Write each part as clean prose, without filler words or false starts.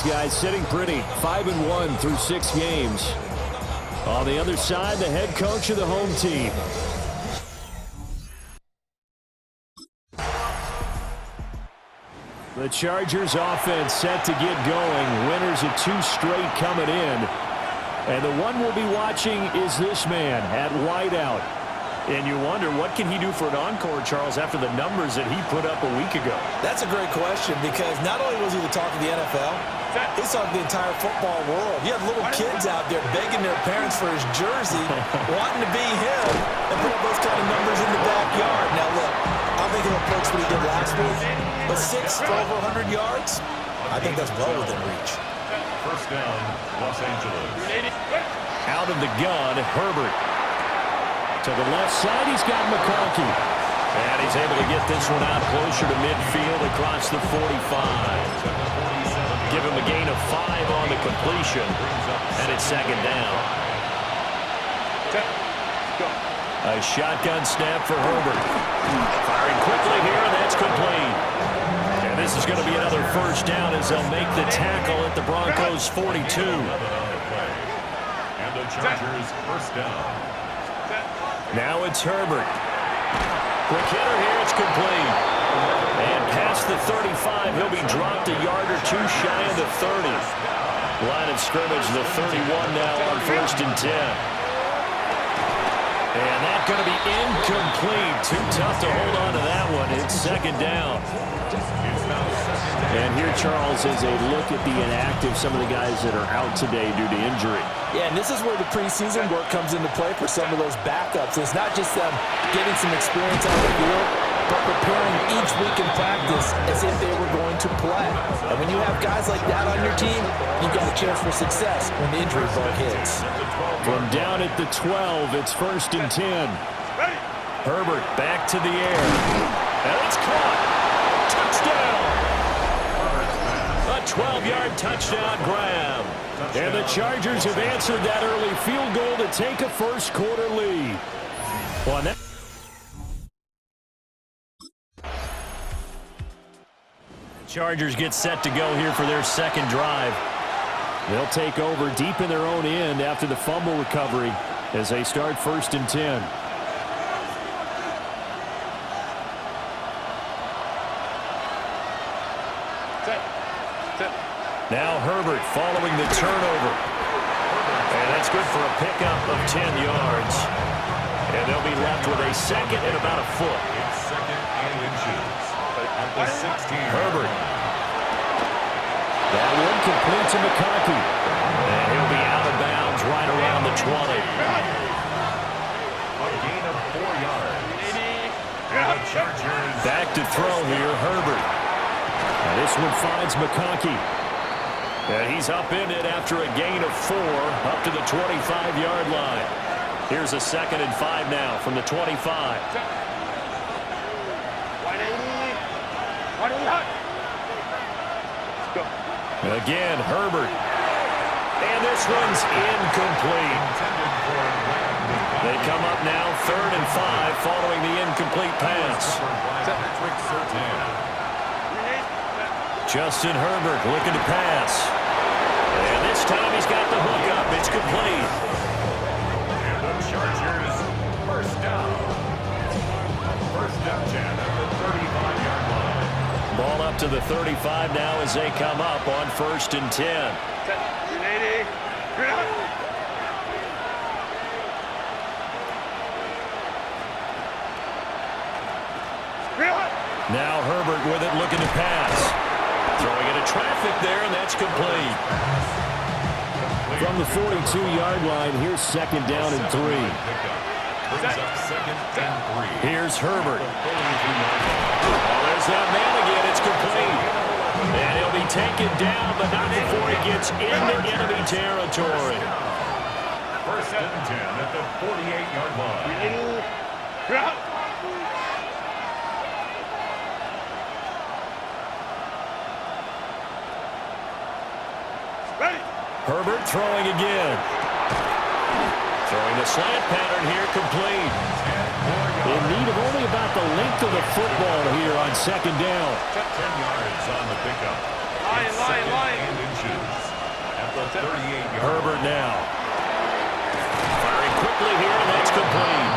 these guys sitting pretty. 5-1 through 6 games. On the other side, the head coach of the home team. The Chargers offense set to get going. Winners of 2 straight coming in. And the one we'll be watching is this man at wideout. And you wonder, what can he do for an encore, Charles, after the numbers that he put up a week ago? That's a great question, because not only was he the talk of the NFL, he's talking the entire football world. You have little kids out there begging their parents for his jersey, wanting to be him, and put up those kind of numbers in the backyard. Now, look, I don't think he'll approach what he did last week, but 6 for over 100 yards, I think that's well within reach. First down, Los Angeles. Out of the gun, Herbert. To the left side, he's got McConkey. And he's able to get this one out closer to midfield across the 45. Give him a gain of 5 on the completion. And it's second down. A shotgun snap for Herbert. Firing quickly here, and that's complete. And this is going to be another first down as they'll make the tackle at the Broncos' 42. And the Chargers first down. Now it's Herbert. Quick hitter here, it's complete. And past the 35, he'll be dropped a yard or 2 shy of the 30. Line of scrimmage, the 31 now on 1st and 10. And that's going to be incomplete. Too tough to hold on to that one. It's second down. And here, Charles, is a look at the inactive, some of the guys that are out today due to injury. Yeah, and this is where the preseason work comes into play for some of those backups. It's not just them getting some experience on the field, but preparing each week in practice as if they were going to play. And when you have guys like that on your team, you've got a chance for success when the injury bug hits. From down at the 12, it's 1st and 10. Herbert back to the air. And it's caught. Touchdown. A 12-yard touchdown grab. And the Chargers have answered that early field goal to take a first-quarter lead. Well, that Chargers get set to go here for their second drive. They'll take over deep in their own end after the fumble recovery as they start 1st and 10. Now Herbert following the turnover. And that's good for a pickup of 10 yards. And they'll be left with a second and about a foot. It's second and inches. At the 16. Herbert. That one complete to McConkey. And he'll be out of bounds right around the 20. A gain of 4 yards. The Chargers. Back to throw here, Herbert. And this one finds McConkey. And he's upended after a gain of 4 up to the 25-yard line. Here's a 2nd and 5 now from the 25. Again, Herbert. And this one's incomplete. They come up now 3rd and 5 following the incomplete pass. Justin Herbert looking to pass. And this time he's got the hook up. It's complete. And the Chargers first down. First down, Jan, at the 35-yard line. Ball up to the 35 now as they come up on 1st and 10. Now Herbert with it looking to pass. Throwing into traffic there, and that's complete. From the 42-yard line, here's 2nd down and 3. Here's Herbert. Oh, there's that man again. It's complete. And he'll be taken down, but not before he gets into enemy territory. First and 10 at the 48-yard line. Herbert throwing again. Throwing the slant pattern here, complete. In need of only about the length of the football here on 2nd down. 10 yards on the pickup. And inches at the 38-yard. Herbert now. Firing quickly here, and that's complete.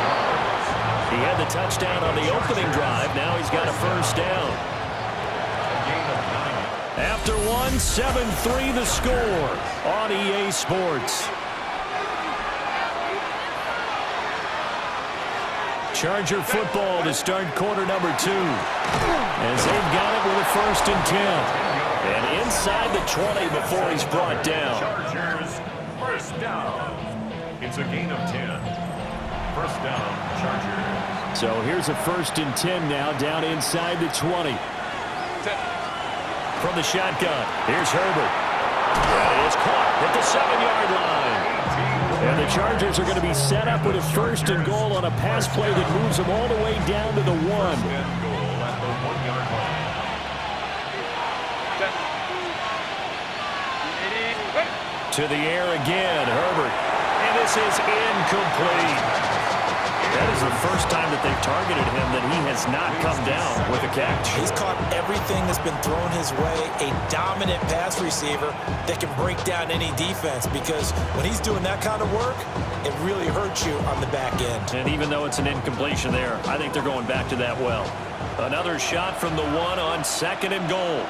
He had the touchdown on the opening drive. Now he's got a first down. A gain of 9. After one, 7-3 the score on EA Sports. Charger football to start quarter number 2. As they've got it with a 1st and 10. And inside the 20 before he's brought down. Chargers, first down. It's a gain of 10. First down, Chargers. So here's a 1st and 10 now down inside the 20. From the shotgun, here's Herbert. And it's caught at the 7-yard line. And the Chargers are going to be set up with a 1st and goal on a pass play that moves them all the way down to the 1. First and goal at the 1-yard line. To the air again, Herbert. And this is incomplete. That is the first time that they've targeted him that he has not come down with a catch. He's caught everything that's been thrown his way. A dominant pass receiver that can break down any defense, because when he's doing that kind of work, it really hurts you on the back end. And even though it's an incompletion there, I think they're going back to that well. Another shot from the 1 on 2nd and goal.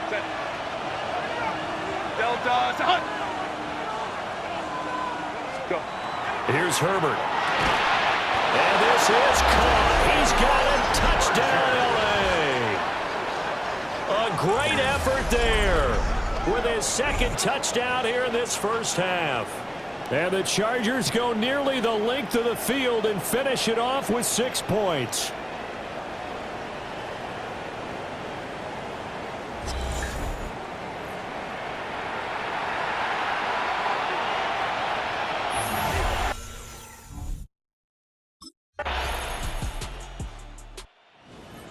Go. Here's Herbert. And this is caught. He's got a touchdown, L.A. A great effort there with his 2nd touchdown here in this first half. And the Chargers go nearly the length of the field and finish it off with 6 points.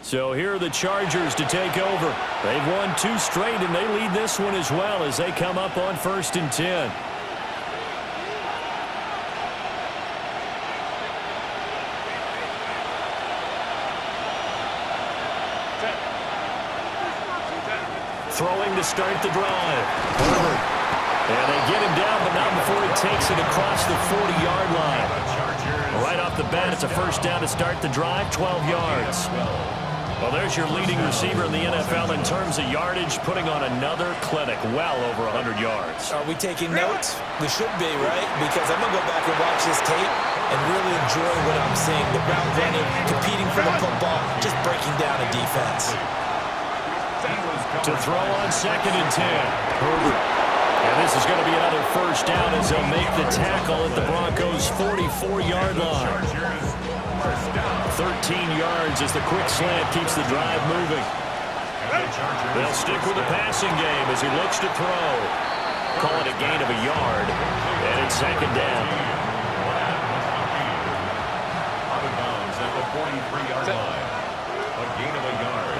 So here are the Chargers to take over. They've won 2 straight, and they lead this one as well as they come up on 1st and 10. Throwing to start the drive. Herbert. And they get him down, but not before he takes it across the 40-yard line. Right off the bat, it's a first down to start the drive, 12 yards. Well, there's your leading receiver in the NFL in terms of yardage, putting on another clinic, well over 100 yards. Are we taking notes? We should be, right? Because I'm going to go back and watch this tape and really enjoy what I'm seeing. The route running, competing for the football, just breaking down a defense. To throw on 2nd and 10. Herbert. And this is going to be another first down as they'll make the tackle at the Broncos' 44-yard line. 13 yards as the quick slant keeps the drive moving. They'll stick with the passing game as he looks to throw. Call it a gain of a yard. And it's 2nd down. Out of bounds at the 43-yard line. A gain of a yard.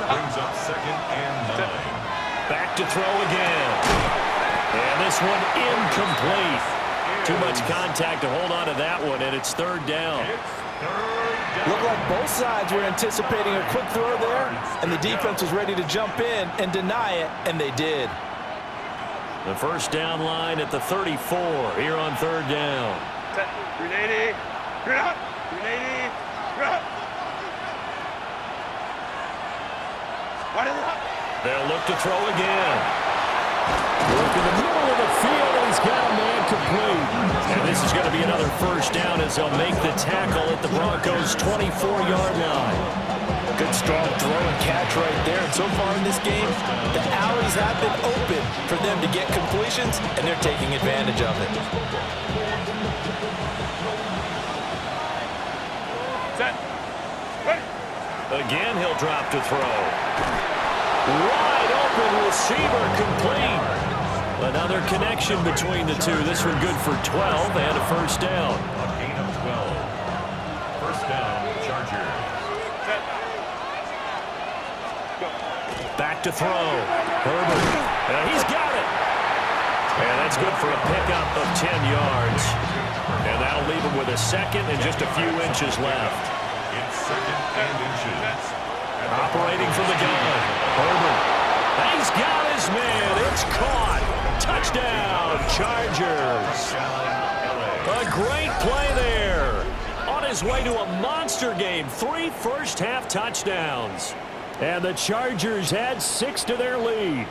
Brings up 2nd and 9. Back to throw again. And this one incomplete. Too much contact to hold on to that one, and it's 3rd down. Looked like both sides were anticipating a quick throw there, and the defense was ready to jump in and deny it, and they did. The first down line at the 34 here on 3rd down. They'll look to throw again. Look in the middle of the field, and he's got a man complete. And this is going to be another first down as they'll make the tackle at the Broncos' 24-yard line. Good strong throw and catch right there. And so far in this game, the alleys have been open for them to get completions, and they're taking advantage of it. Again, he'll drop to throw. Wide open receiver complete. Another connection between the two. This one good for 12 and a first down. A gain of 12. First down, Chargers. Back to throw. Herbert. He's got it. And that's good for a pickup of 10 yards. And that'll leave him with a 2nd and just a few inches left. It's 2nd and inches. Operating from the gun. Herbert. And he's got his man. It's caught. Touchdown, Chargers. A great play there. On his way to a monster game. 3 first-half touchdowns. And the Chargers add 6 to their lead.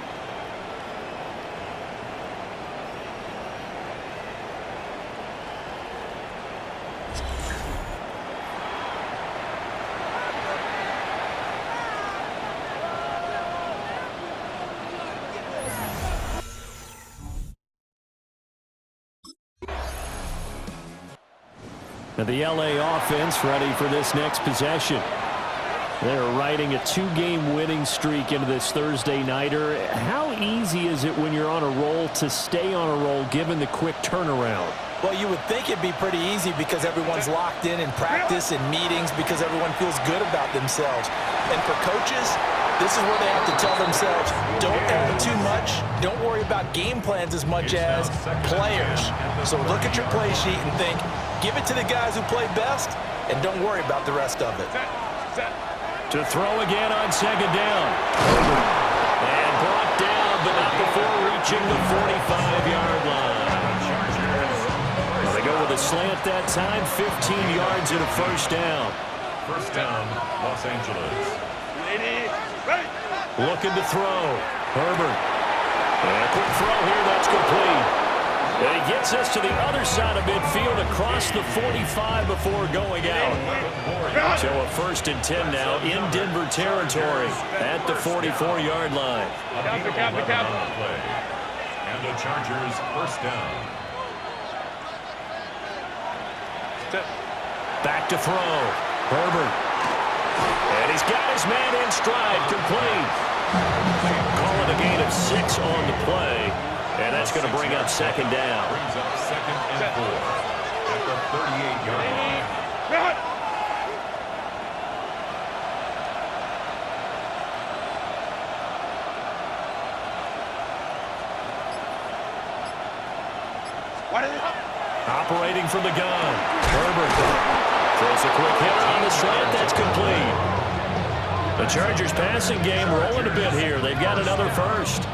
Now the LA offense ready for this next possession. They're riding a 2-game winning streak into this Thursday nighter. How easy is it when you're on a roll to stay on a roll given the quick turnaround? Well, you would think it'd be pretty easy because everyone's locked in practice and meetings because everyone feels good about themselves. And for coaches, this is where they have to tell themselves, don't add too much. Don't worry about game plans as much as players. So look at your play sheet and think, give it to the guys who play best, and don't worry about the rest of it. To throw again on second down. And brought down, but not before reaching the 45-yard line. Well, they go with a slant that time, 15 yards and a first down. First down, Los Angeles. Looking to throw. Herbert. And a quick throw here, that's complete. And he gets us to the other side of midfield across the 45 before going out. So a 1st and 10 now in Denver territory at the 44-yard line. And the Chargers first down. Back to throw. Herbert. And he's got his man in stride, complete. Call it a gain of 6 on the play. And that's going to bring up second down. Brings up 2nd and 4 at the 38-yard line. Operating from the gun. Herbert throws a quick hit on the slant. That's complete. The Chargers passing game rolling a bit here. They've got another first.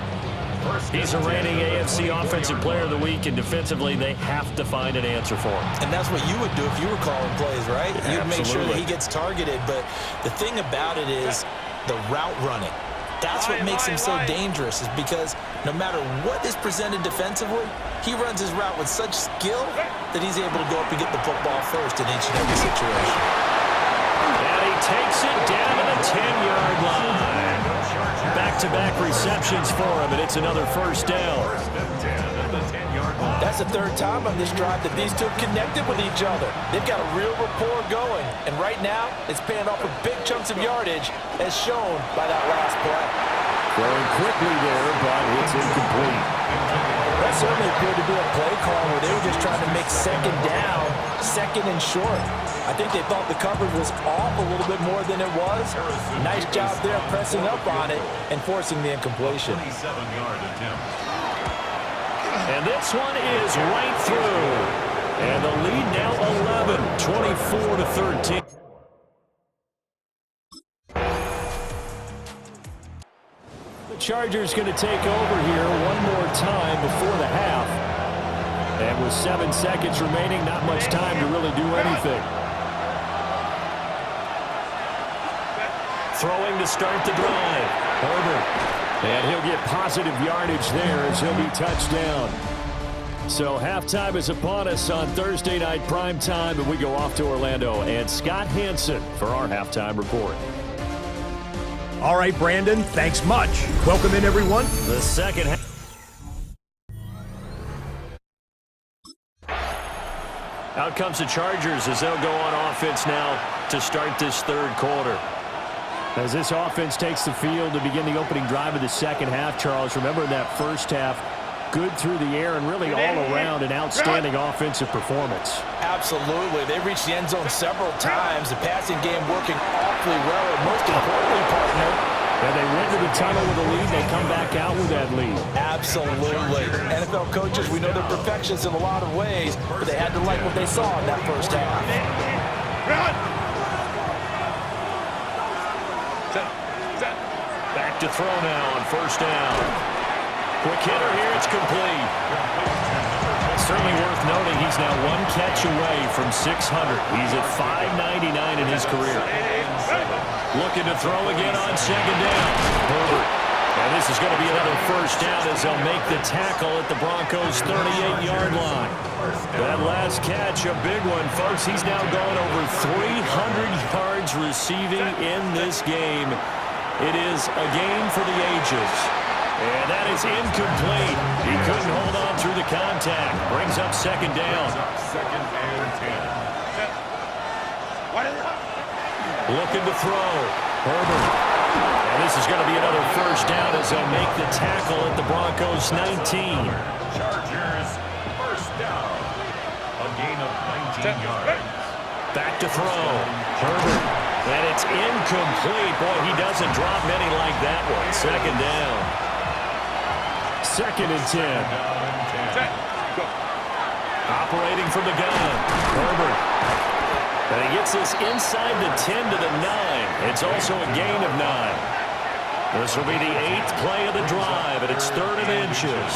He's a reigning AFC Offensive Player of the Week, and defensively, they have to find an answer for him. And that's what you would do if you were calling plays, right? You'd make sure that he gets targeted. But the thing about it is the route running. That's what makes him so dangerous, is because no matter what is presented defensively, he runs his route with such skill that he's able to go up and get the football first in each and every situation. And he takes it down to the 10-yard line. Back-to-back receptions for him, and it's another first down. That's the 3rd time on this drive that these two have connected with each other. They've got a real rapport going, and right now it's paying off with big chunks of yardage, as shown by that last play. Throwing quickly there, but it's incomplete. That certainly appeared to be a play call where they were just trying to make second down, 2nd and short. I think they thought the coverage was off a little bit more than it was. Nice job there pressing up on it and forcing the incompletion. 27-yard attempt. And this one is right through. And the lead now 11, 24-13. The Chargers going to take over here one more time before the half. And with 7 seconds remaining, not much time to really do anything. Throwing to start the drive. Herbert. And he'll get positive yardage there as he'll be touched down. So halftime is upon us on Thursday night primetime, and we go off to Orlando. And Scott Hansen for our halftime report. All right, Brandon, thanks much. Welcome in, everyone. The second half. Out comes the Chargers as they'll go on offense now to start this 3rd quarter. As this offense takes the field to begin the opening drive of the second half, Charles, remember in that first half, good through the air and really all around an outstanding offensive performance. Absolutely. They reached the end zone several times. The passing game working awfully well, and most importantly, partner, and they went to the tunnel with a lead. They come back out with that lead. Absolutely. NFL coaches, we know they're perfectionists in a lot of ways, but they had to like what they saw in that first half. Back to throw now on first down. Quick hitter here, it's complete. Certainly worth noting he's now one catch away from 600. He's at 599 in his career. Looking to throw again on second down. Herbert. And this is going to be another first down as they'll make the tackle at the Broncos' 38-yard line. That last catch, a big one, folks. He's now gone over 300 yards receiving in this game. It is a game for the ages. And that is incomplete. He couldn't hold on through the contact. Brings up second down. Second and 10. Looking to throw. Herbert. And this is going to be another first down as they'll make the tackle at the Broncos' 19. Chargers, first down. A gain of 19 yards. Back to throw. Herbert. And it's incomplete. Boy, he doesn't drop many like that one. Second down. Second and 10. Operating from the gun. Herbert. And he gets this inside the 10 to the 9. It's also a gain of 9. This will be the 8th play of the drive, and it's 3rd and inches.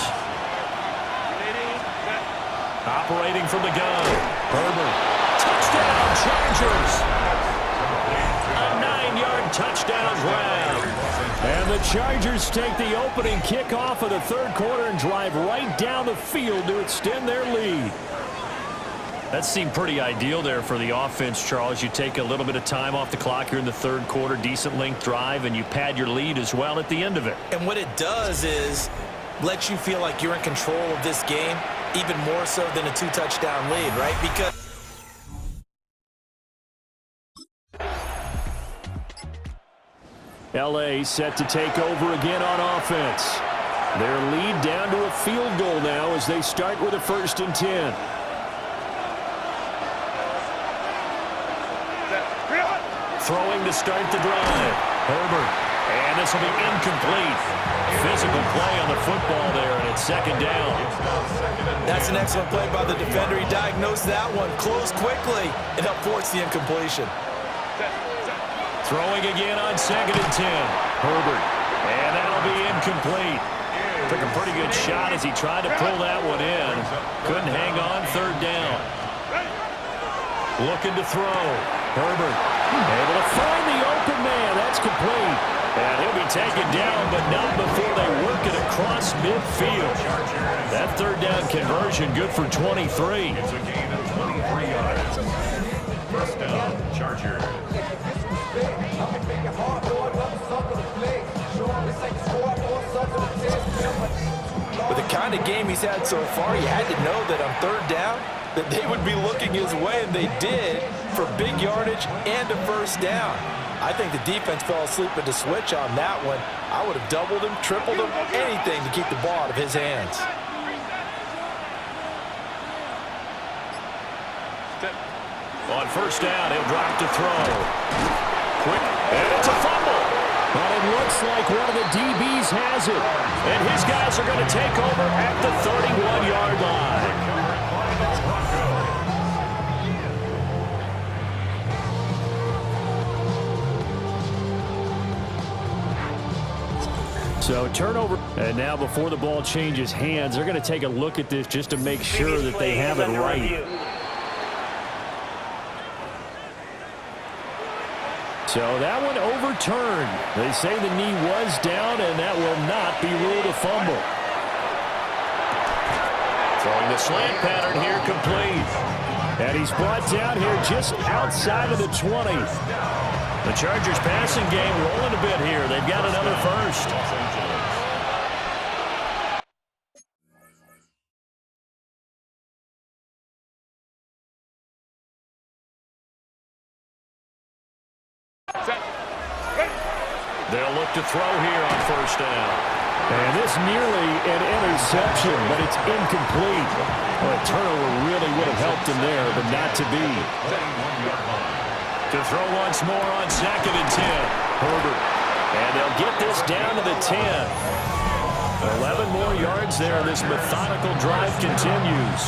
Operating from the gun. Herbert. Touchdown, Chargers. A 9-yard touchdown grab. And the Chargers take the opening kickoff of the third quarter and drive right down the field to extend their lead. That seemed pretty ideal there for the offense, Charles. You take a little bit of time off the clock here in the third quarter, decent length drive, and you pad your lead as well at the end of it. And what it does is let you feel like you're in control of this game, even more so than a 2-touchdown lead, right? Because L.A. set to take over again on offense. Their lead down to a field goal now as they start with a 1st and 10. Throwing to start the drive. Herbert. And this will be incomplete. Physical play on the football there, and it's second down. that's an excellent play by the defender. He diagnosed that one, closed quickly, and helped force the incompletion. Throwing again on 2nd and 10. Herbert. And that'll be incomplete. Took a pretty good shot as he tried to pull that one in. Couldn't hang on 3rd down. Looking to throw. Herbert able to find the open man. That's complete. And he'll be taken down, but not before they work it across midfield. That 3rd down conversion good for 23. It's a gain of 23 yards. First down, Chargers. With the kind of game he's had so far, you had to know that on 3rd down that they would be looking his way, and they did, for big yardage and a first down. I think the defense fell asleep at the switch on that one. I would have doubled him, tripled him, anything to keep the ball out of his hands. On 1st down, he'll drop to throw. Quick, and it's a fumble. But it looks like one of the DBs has it. And his guys are going to take over at the 31-yard line. So turnover. And now before the ball changes hands, they're going to take a look at this just to make sure that they have it right. So that one overturned. They say the knee was down, and that will not be ruled a fumble. Throwing the slant pattern here complete. And he's brought down here just outside of the 20. The Chargers passing game rolling a bit here. They've got another first. They'll look to throw here on 1st down. And this nearly an interception, but it's incomplete. Well, a turnover really would have helped him there, but not to be. To throw once more on 2nd and 10. Herbert. And they'll get this down to the 10. 11 more yards there. This methodical drive continues.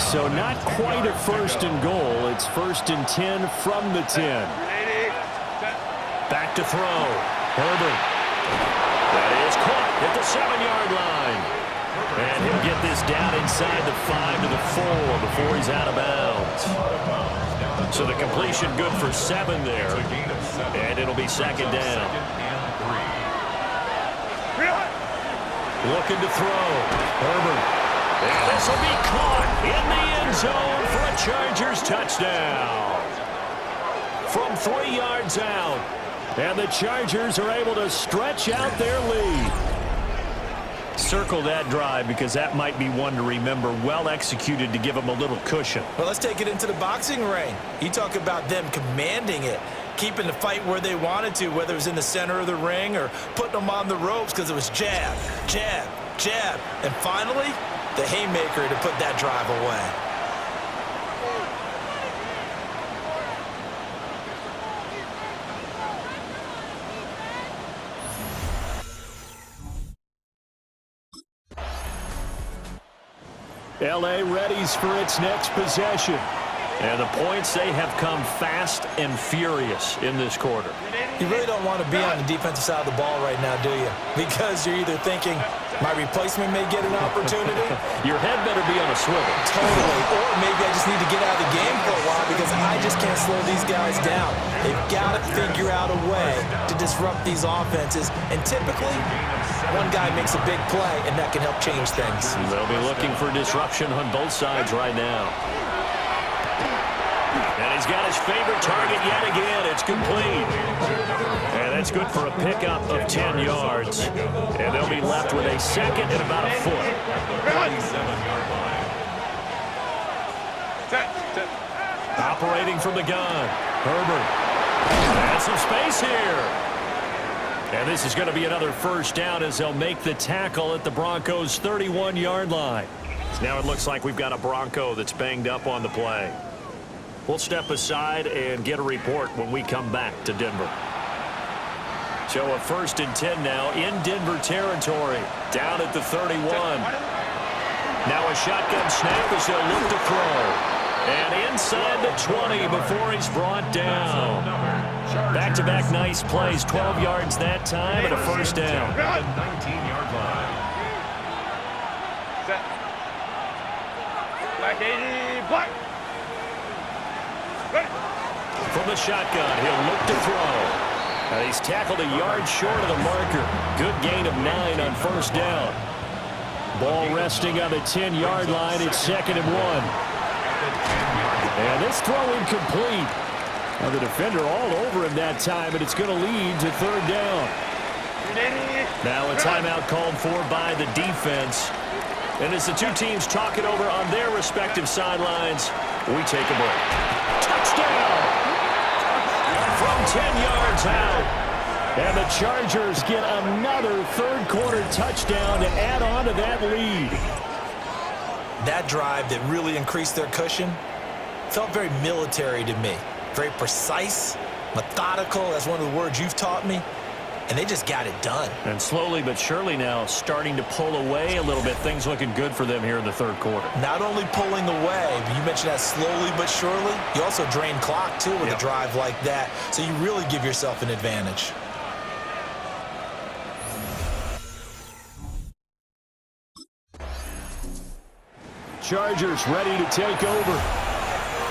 So not quite a 1st and goal. It's 1st and 10 from the 10. Back to throw. Herbert. That is caught at the 7-yard line. And he'll get this down inside the 5 to the 4 before he's out of bounds. So the completion good for 7 there. And it'll be second down. Looking to throw. Herbert. And this will be caught in the end zone for a Chargers touchdown. From 3 yards out. And the Chargers are able to stretch out their lead. Circle that drive because that might be one to remember. Well executed to give them a little cushion. Well, let's take it into the boxing ring. You talk about them commanding it, keeping the fight where they wanted to, whether it was in the center of the ring or putting them on the ropes because it was jab, jab, jab. And finally, the haymaker to put that drive away. L.A. readies for its next possession. And the points, they have come fast and furious in this quarter. You really don't want to be on the defensive side of the ball right now, do you? Because you're either thinking, my replacement may get an opportunity. Your head better be on a swivel. Totally. Or maybe I just need to get out of the game for a while because I just can't slow these guys down. They've got to figure out a way to disrupt these offenses. And typically, one guy makes a big play, and that can help change things. They'll be looking for disruption on both sides right now. And he's got his favorite target yet again. It's complete. And that's good for a pickup of 10 yards. And they'll be left with a second and about a foot. Operating from the gun. Herbert. And some space here. And this is going to be another first down as they'll make the tackle at the Broncos' 31-yard line. Now it looks like we've got a Bronco that's banged up on the play. We'll step aside and get a report when we come back to Denver. So a 1st and 10 now in Denver territory. Down at the 31. Now a shotgun snap as they'll look to throw. And inside the 20 before he's brought down. Back-to-back nice plays. 12 yards that time and a first down. 19-yard line. Set. Black 80, black. From the shotgun, he'll look to throw. And he's tackled a yard short of the marker. Good gain of 9 on first down. Ball resting on the 10-yard line. It's 2nd and 1. And this throw incomplete. Now the defender all over him that time, and it's going to lead to 3rd down. Now a timeout called for by the defense. And as the two teams talk it over on their respective sidelines, we take a break. Touchdown! From 10 yards out. And the Chargers get another third-quarter touchdown to add on to that lead. That drive that really increased their cushion felt very military to me. Very precise, methodical. That's one of the words you've taught me. And they just got it done. And slowly but surely now starting to pull away a little bit. Things looking good for them here in the third quarter. Not only pulling away, but you mentioned that slowly but surely. You also drain clock, too, with a drive like that. So you really give yourself an advantage. Chargers ready to take over.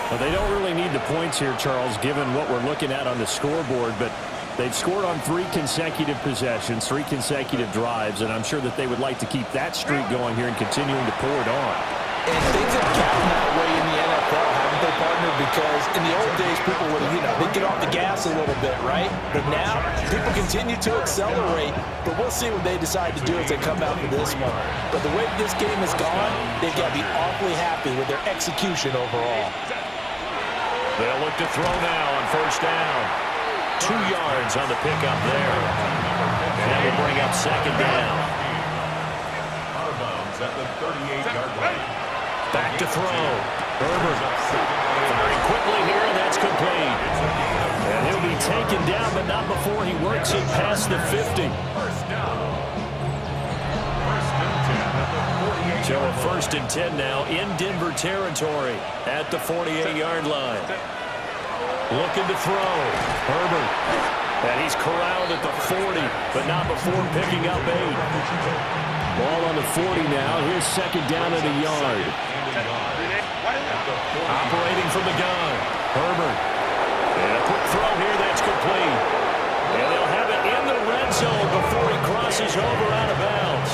Well, they don't really need the points here, Charles, given what we're looking at on the scoreboard, but they've scored on 3 consecutive possessions, 3 consecutive drives, and I'm sure that they would like to keep that streak going here and continuing to pour it on. And things have gotten that way in the NFL, haven't they, partner? Because in the old days, people would, they'd get off the gas a little bit, right? But now, people continue to accelerate, but we'll see what they decide to do as they come out for this one. But the way this game has gone, they've got to be awfully happy with their execution overall. They'll look to throw now on first down. 2 yards on the pickup there. And that will bring up second down. Out of bounds at the 38-yard line. Back to throw. Herbert firing quickly here, and that's complete. And he'll be taken down, but not before he works it past the 50. First down. 1st and 10 at the 48. So a 1st and 10 now in Denver territory at the 48-yard line. Looking to throw. Herbert. And he's corralled at the 40, but not before picking up 8. Ball on the 40 now. Here's second down at a yard. Operating from the gun, Herbert. And a quick throw here that's complete. And they'll have it in the red zone before he crosses over out of bounds.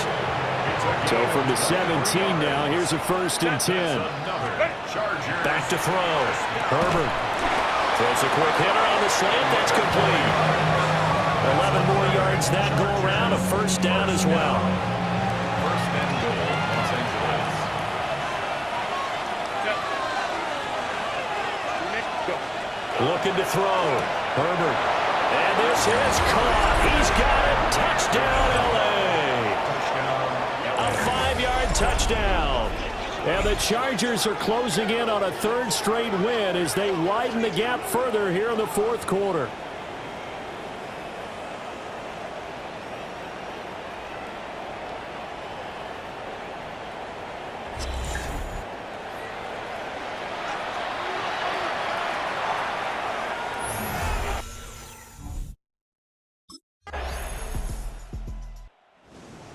So from the 17 now, here's a 1st and 10. Back to throw. Herbert throws a quick hitter on the slant. That's complete. 11 more yards that go around. A 1st down as well. First and goal, Los Angeles. Looking to throw. Herbert. And this is caught. He's got it. Touchdown, L.A. A 5-yard touchdown. And the Chargers are closing in on a 3rd straight win as they widen the gap further here in the 4th quarter.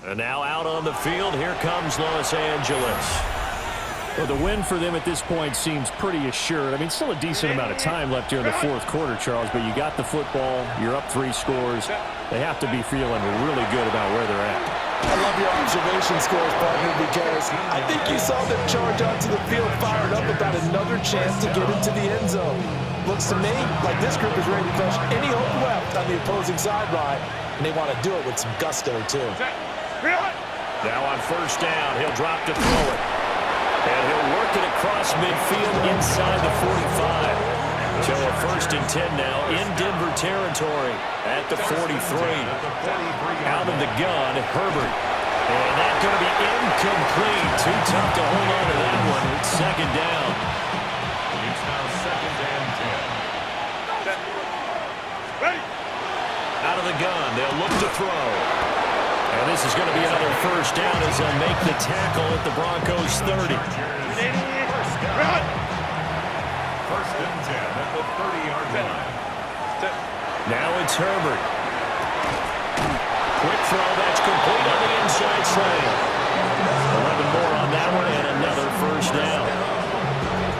And now out on the field, here comes Los Angeles. Well, the win for them at this point seems pretty assured. I mean, still a decent amount of time left here in the 4th quarter, Charles, but you got the football, you're up 3 scores. They have to be feeling really good about where they're at. I love your observation scores, partner, because I think you saw them charge onto the field fired up about another chance to get into the end zone. Looks to me like this group is ready to crush any hope left on the opposing sideline, and they want to do it with some gusto, too. Now on 1st down, he'll drop to throw it. And he'll work it across midfield inside the 45. So a 1st and 10 now in Denver territory at the 43. Out of the gun, Herbert. And that's going to be incomplete. Too tough to hold on to that one. It's 2nd down. It's now 2nd and 10. Out of the gun, they'll look to throw. And this is going to be another 1st down as they'll make the tackle at the Broncos 30. 1st and 10 at the 30-yard line. Now it's Herbert. Quick throw, that's complete on the inside side. 11 more on that one and another 1st down.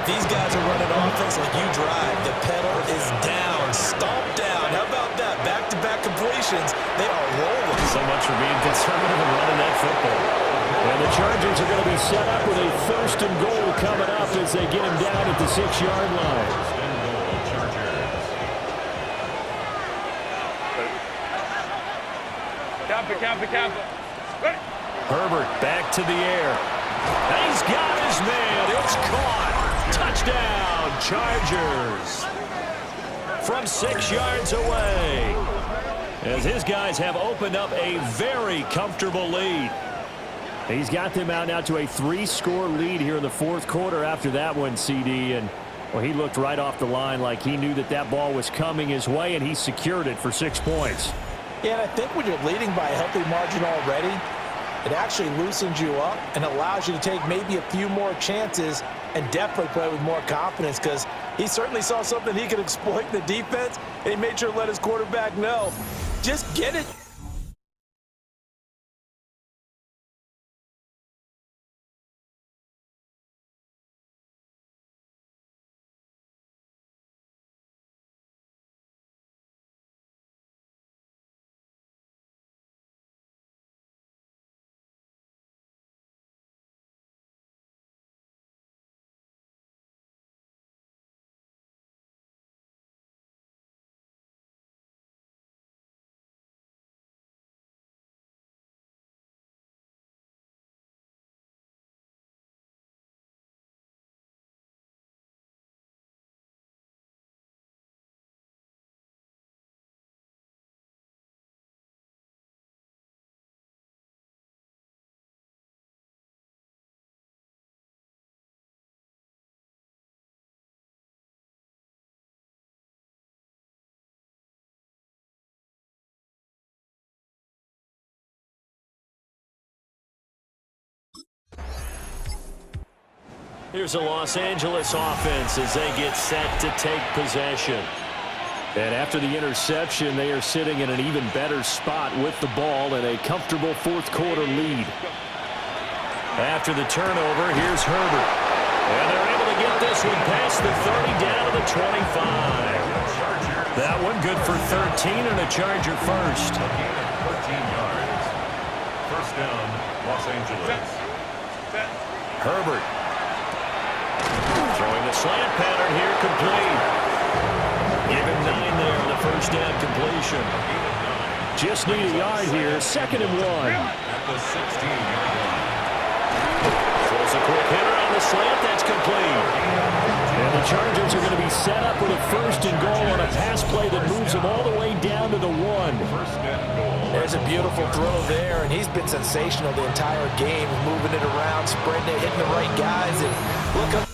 These guys are running offense like you drive. The pedal is down, stomp down. How about that? Back-to-back completions. They are rolling. So much for being conservative and running that football. And the Chargers are going to be set up with a 1st and goal coming up as they get him down at the 6-yard line. First and goal, Chargers. Herbert back to the air. And he's got his man. It's caught. Touchdown, Chargers. From 6 yards away. As his guys have opened up a very comfortable lead. He's got them out now to a 3-score lead here in the 4th quarter after that one, CD. And, well, he looked right off the line like he knew that that ball was coming his way, and he secured it for 6 points. Yeah, and I think when you're leading by a healthy margin already, it actually loosens you up and allows you to take maybe a few more chances and definitely play with more confidence, because he certainly saw something he could exploit in the defense, and he made sure to let his quarterback know. Just get it. Here's a Los Angeles offense as they get set to take possession. And after the interception, they are sitting in an even better spot with the ball and a comfortable fourth quarter lead. After the turnover, here's Herbert. And they're able to get this one past the 30 down to the 25. That one good for 13 and a Charger first. A gain of 13 yards. First down, Los Angeles. Herbert. Throwing the slant pattern here, complete. Give him 9 there on the first down completion. Just need a yard here, 2nd and 1. At the 16-yard line. Throws a quick hitter on the slant, that's complete. And the Chargers are going to be set up with a 1st and goal on a pass play that moves them all the way down to the 1. First and goal. There's a beautiful throw there, and he's been sensational the entire game, moving it around, spreading it, hitting the right guys, and look up.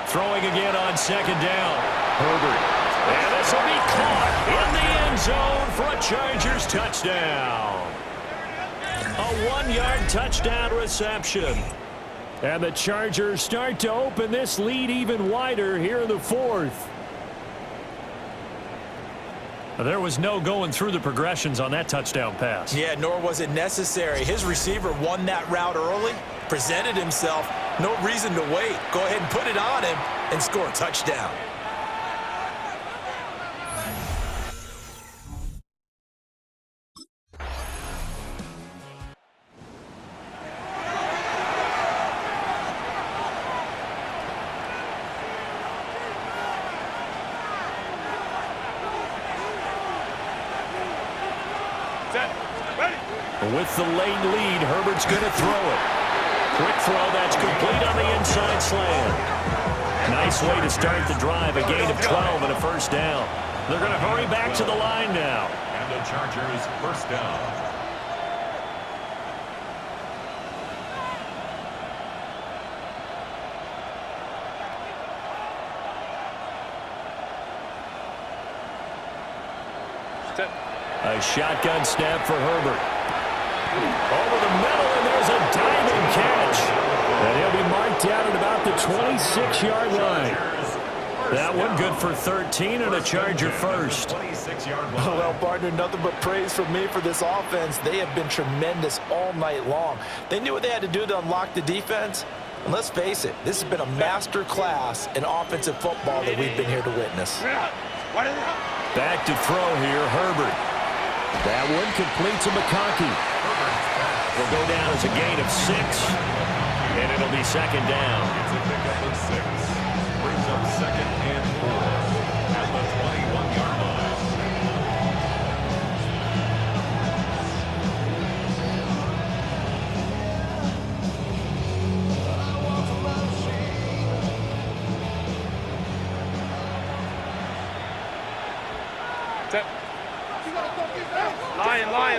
Throwing again on 2nd down. Herbert. And this will be caught in the end zone for a Chargers touchdown. A 1-yard touchdown reception. And the Chargers start to open this lead even wider here in the 4th. There was no going through the progressions on that touchdown pass. Yeah, nor was it necessary. His receiver won that route early, presented himself. No reason to wait. Go ahead and put it on him and score a touchdown. With the late lead, Herbert's going to throw it. Quick throw, that's complete on the inside slant. Nice way to start the drive, a gain of 12 and a first down. They're going to hurry back to the line now. And the Chargers first down. A shotgun snap for Herbert. Over the middle, and there's a diving catch. And he'll be marked down at about the 26-yard line. That one good for 13 and a Charger first. 26-yard line. Well, partner, nothing but praise from me for this offense. They have been tremendous all night long. They knew what they had to do to unlock the defense. And let's face it, this has been a master class in offensive football that we've been here to witness. Back to throw here, Herbert. That one complete to McConkey. Will go down as a gain of 6, and it'll be 2nd down. It's a pickup of 6. Brings up 2nd and 4 at the 21-yard line.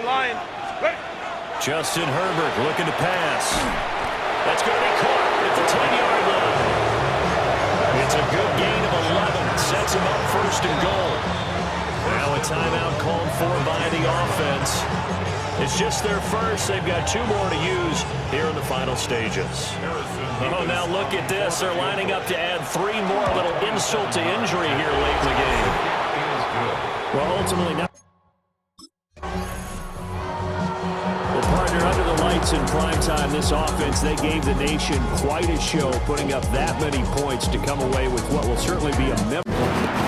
Lion. Justin Herbert looking to pass. That's going to be caught at the 10-yard line. It's a good gain of 11. Sets him up 1st and goal. Now a timeout called for by the offense. It's just their first. They've got 2 more to use here in the final stages. Oh, now look at this. They're lining up to add 3 more. A little insult to injury here late in the game. Well, ultimately now. Under the lights in prime time, this offense, they gave the nation quite a show, putting up that many points to come away with what will certainly be a memorable.